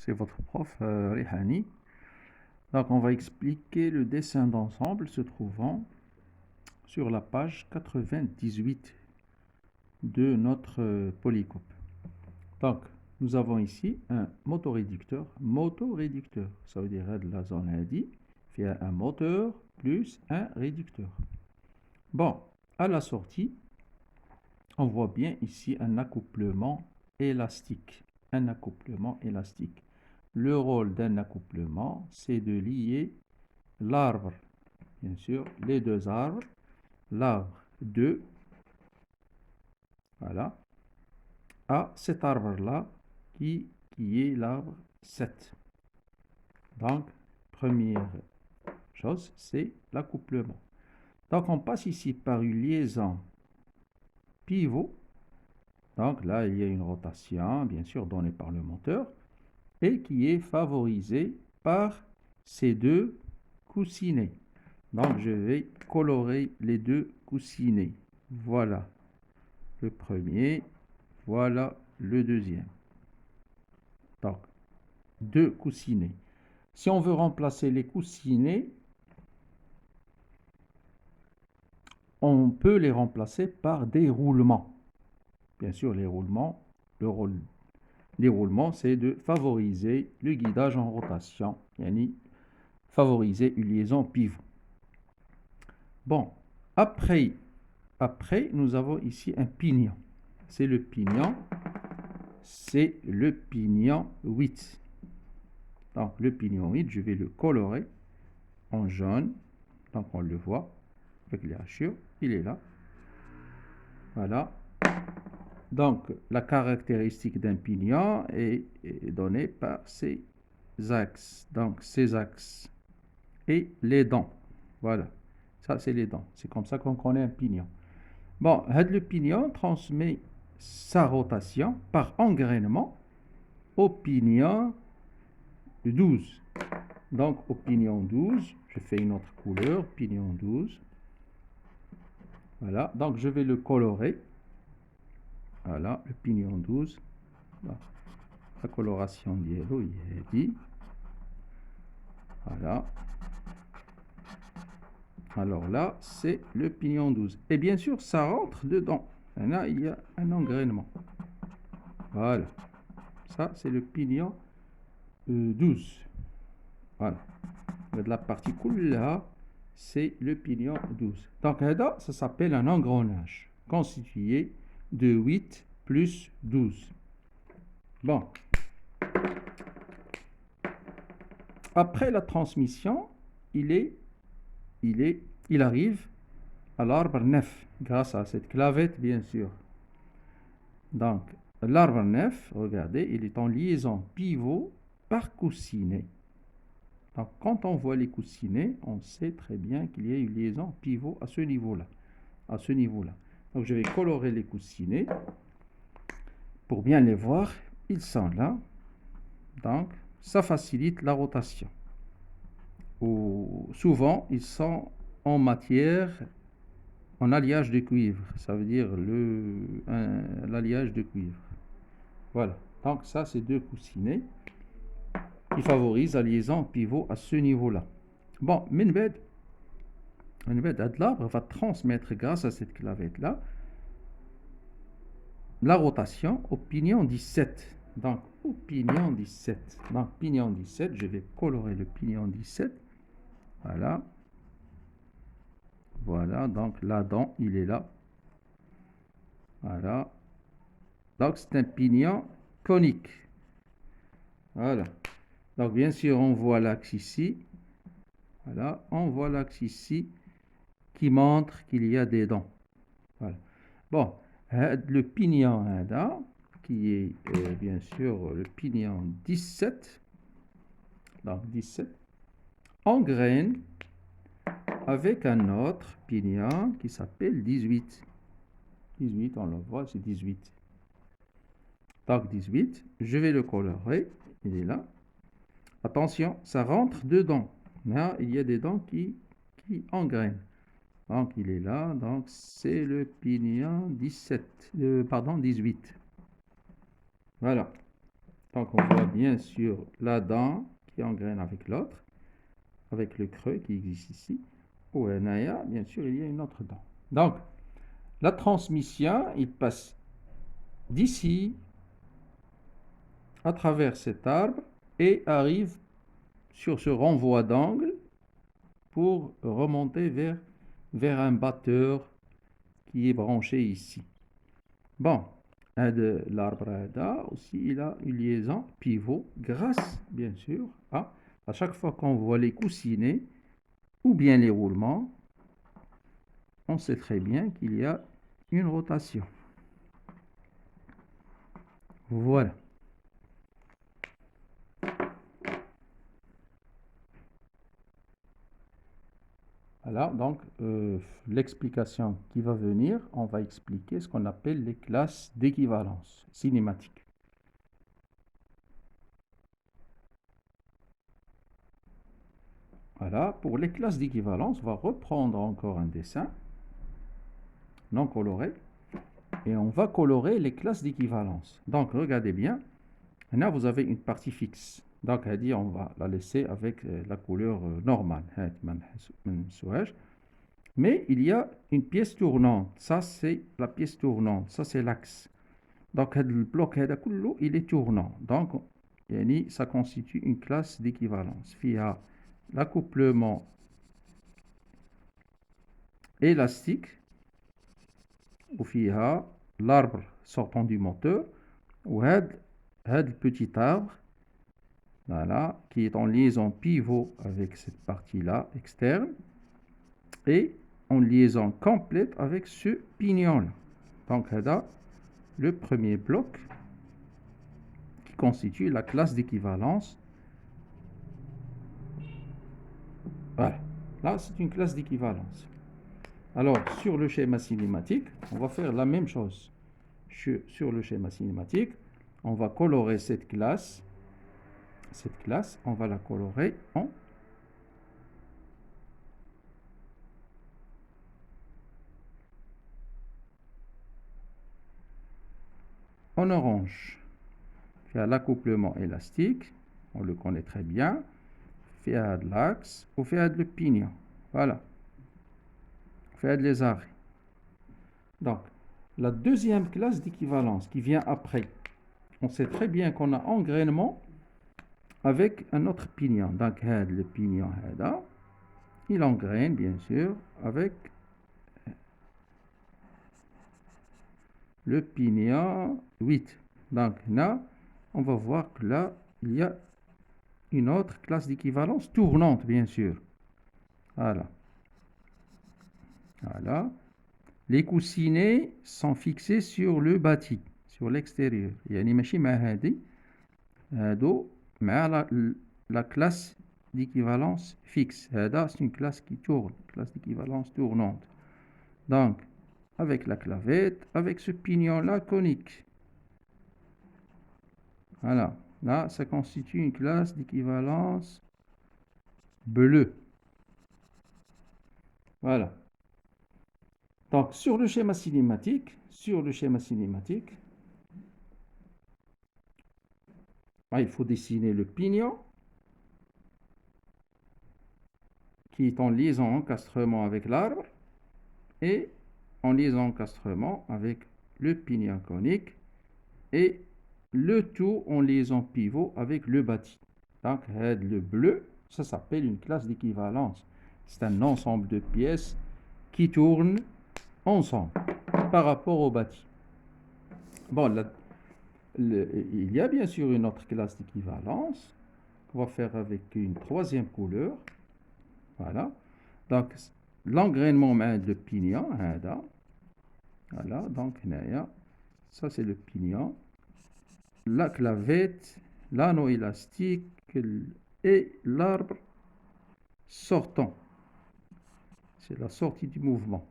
c'est votre prof Rihani. Donc on va expliquer le dessin d'ensemble se trouvant sur la page 98 de notre polycope. Donc nous avons ici un motoréducteur. Motoréducteur, ça veut dire de la zone هذه فيها un moteur plus un réducteur. Bon, à la sortie, on voit bien ici un accouplement élastique. Un accouplement élastique. Le rôle d'un accouplement, c'est de lier l'arbre, bien sûr, les deux arbres, l'arbre 2, voilà, à cet arbre-là qui est l'arbre 7. Donc, première chose, c'est l'accouplement. Donc, on passe ici par une liaison pivot. Donc là, il y a une rotation, bien sûr, donnée par le moteur, et qui est favorisée par ces deux coussinets. Donc, je vais colorer les deux coussinets. Voilà le premier, voilà le deuxième. Donc, deux coussinets. Si on veut remplacer les coussinets, on peut les remplacer par des roulements. Bien sûr, les roulements, le rôle des roulements, c'est de favoriser le guidage en rotation, yani favoriser une liaison pivot. Bon, après, nous avons ici un pignon. C'est le pignon 8. Donc, le pignon 8, je vais le colorer en jaune. Donc, on le voit avec les hachures. Il est là. Voilà. Donc, la caractéristique d'un pignon est donnée par ces axes. Donc, ces axes. Et les dents. Voilà. Ça, c'est les dents. C'est comme ça qu'on connaît un pignon. Bon, le pignon transmet sa rotation par engrainement au pignon 12. Donc, au pignon 12, je fais une autre couleur, pignon 12. Voilà, donc je vais le colorer. Voilà, le pignon 12. La coloration d'yellow, il est dit. Voilà. Alors là, c'est le pignon 12. Et bien sûr, ça rentre dedans. Et là, il y a un engrainement. Voilà. Ça, c'est le pignon 12. Voilà. De la partie cool là, c'est le pignon 12. Donc, là, ça s'appelle un engrenage constitué de 8 plus 12. Bon. Après la transmission, il arrive à l'arbre 9, grâce à cette clavette, bien sûr. Donc, l'arbre 9, regardez, il est en liaison pivot par coussinet. Donc, quand on voit les coussinets, on sait très bien qu'il y a une liaison pivot à ce niveau-là. À ce niveau-là. Donc, je vais colorer les coussinets pour bien les voir. Ils sont là. Donc, ça facilite la rotation. Souvent, ils sont en matière, en alliage de cuivre. Ça veut dire l'alliage de cuivre. Voilà. Donc, ça, c'est deux coussinets qui favorisent la liaison pivot à ce niveau-là. Bon, l'arbre va transmettre, grâce à cette clavette-là, la rotation au pignon 17. Donc, au pignon 17. Donc, pignon 17, je vais colorer le pignon 17. Voilà. Voilà, donc là-dedans, il est là. Voilà. Donc, c'est un pignon conique. Voilà. Donc, bien sûr, on voit l'axe ici. Voilà, on voit l'axe ici qui montre qu'il y a des dents. Voilà. Bon, le pignon là, qui est bien sûr le pignon 17. Donc, 17. Engraine avec un autre pignon qui s'appelle 18. 18, on le voit, c'est 18. Donc 18, je vais le colorer, il est là. Attention, ça rentre dedans. Là, il y a des dents qui engrainent. Donc il est là, donc c'est le pignon 18. Voilà. Donc on voit bien sûr la dent qui engraine avec l'autre, avec le creux qui existe ici. Ou bien sûr, il y a une autre dent. Donc, la transmission, il passe d'ici à travers cet arbre et arrive sur ce renvoi d'angle pour remonter vers un batteur qui est branché ici. Bon, l'arbre aussi, il a une liaison pivot grâce, bien sûr, à chaque fois qu'on voit les coussinets ou bien les roulements, on sait très bien qu'il y a une rotation. Voilà. Alors, donc, l'explication qui va venir, on va expliquer ce qu'on appelle les classes d'équivalence cinématique. Voilà, pour les classes d'équivalence, on va reprendre encore un dessin non coloré et on va colorer les classes d'équivalence. Donc, regardez bien, là, vous avez une partie fixe. Donc, on va la laisser avec la couleur normale. Mais il y a une pièce tournante. Ça, c'est la pièce tournante. Ça, c'est l'axe. Donc, le bloc, il est tournant. Donc, ça constitue une classe d'équivalence. Il y a l'accouplement élastique, ou il y a l'arbre sortant du moteur, ou le petit arbre, voilà, qui est en liaison pivot avec cette partie-là externe, et en liaison complète avec ce pignon-là. Donc, là, le premier bloc qui constitue la classe d'équivalence. Voilà. Là, c'est une classe d'équivalence. Alors, sur le schéma cinématique, on va faire la même chose. Sur le schéma cinématique, on va colorer cette classe. Cette classe, on va la colorer en orange. Il y a l'accouplement élastique, on le connaît très bien. Il y a l'axe, ou il y a le pignon. Voilà. Il y a les arrêts. Donc, la deuxième classe d'équivalence qui vient après, on sait très bien qu'on a engrainement avec un autre pignon. Donc, le pignon, il engraine, bien sûr, avec le pignon 8. Donc, là, on va voir que là, il y a une autre classe d'équivalence tournante, bien sûr. Voilà. Voilà. Les coussinets sont fixés sur le bâti, sur l'extérieur. يعني ماشي مع هذه هادو مع la classe d'équivalence fixe. C'est une classe qui tourne, classe d'équivalence tournante. Donc, avec la clavette, avec ce pignon-là conique. Voilà. Là, ça constitue une classe d'équivalence bleue. Voilà. Donc, sur le schéma cinématique, il faut dessiner le pignon qui est en liaison encastrement avec l'arbre et en liaison encastrement avec le pignon conique et le tout en liaison pivot avec le bâti. Donc, le bleu, ça s'appelle une classe d'équivalence. C'est un ensemble de pièces qui tournent ensemble par rapport au bâti. Bon, il y a bien sûr une autre classe d'équivalence qu'on va faire avec une troisième couleur. Voilà. Donc, l'engrainement de pignon, voilà, donc, ça c'est le pignon. La clavette, l'anneau élastique et l'arbre sortant. C'est la sortie du mouvement.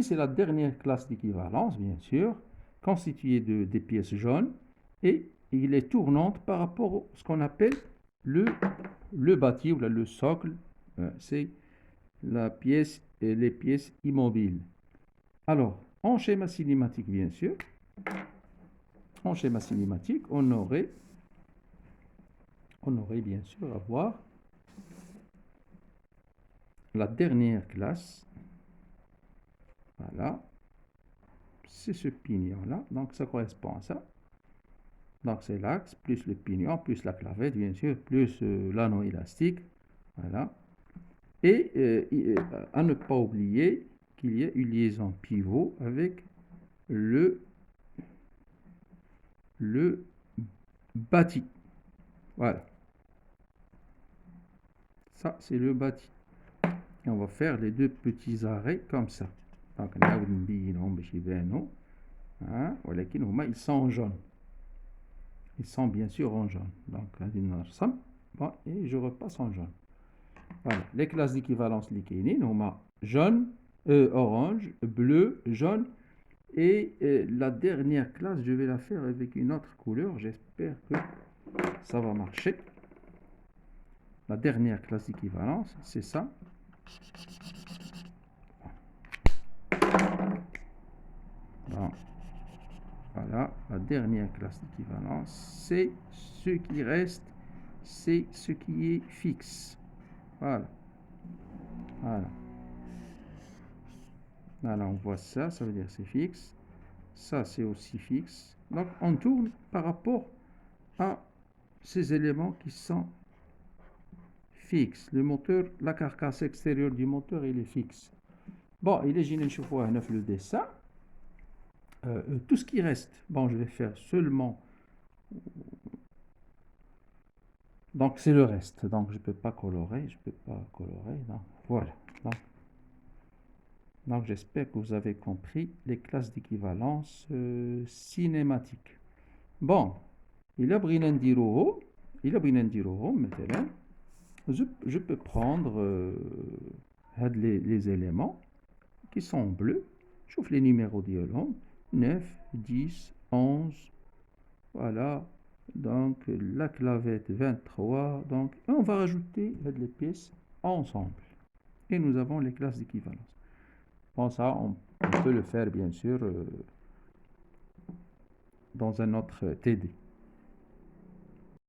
C'est la dernière classe d'équivalence, bien sûr, constituée des pièces jaunes et il est tournante par rapport à ce qu'on appelle le bâti ou le socle. C'est la pièce et les pièces immobiles. Alors, en schéma cinématique, bien sûr, en schéma cinématique, on aurait bien sûr à voir la dernière classe. Voilà, c'est ce pignon-là, donc ça correspond à ça. Donc c'est l'axe, plus le pignon, plus la clavette, bien sûr, plus l'anneau élastique. Voilà. Et à ne pas oublier qu'il y a une liaison pivot avec le bâti. Voilà. Ça, c'est le bâti. Et on va faire les deux petits arrêts comme ça. Donc, ils sont en jaune. Ils sont bien sûr en jaune. Donc, bon, et je repasse en jaune. Voilà. Les classes d'équivalence liquidine, on a jaune, orange, bleu, jaune. Et la dernière classe, je vais la faire avec une autre couleur. J'espère que ça va marcher. La dernière classe d'équivalence, c'est ça. Bon. Voilà, la dernière classe d'équivalence, c'est ce qui reste, c'est ce qui est fixe. Voilà. Voilà. Voilà, on voit ça, ça veut dire c'est fixe. Ça, c'est aussi fixe. Donc, on tourne par rapport à ces éléments qui sont fixes. Le moteur, la carcasse extérieure du moteur, il est fixe. Bon, il est gêné, je vois le dessin. Tout ce qui reste, bon, je vais faire seulement. Donc, c'est le reste. Donc, je ne peux pas colorer. Donc, voilà. Donc, j'espère que vous avez compris les classes d'équivalence cinématique. Bon, il a brinendiroho. Maintenant, je peux prendre les éléments qui sont bleus. Je trouve les numéros d'Iolande. 9, 10, 11. Voilà. Donc, la clavette 23. Donc, on va rajouter les pièces ensemble. Et nous avons les classes d'équivalence. Bon, ça, on peut le faire, bien sûr, dans un autre TD.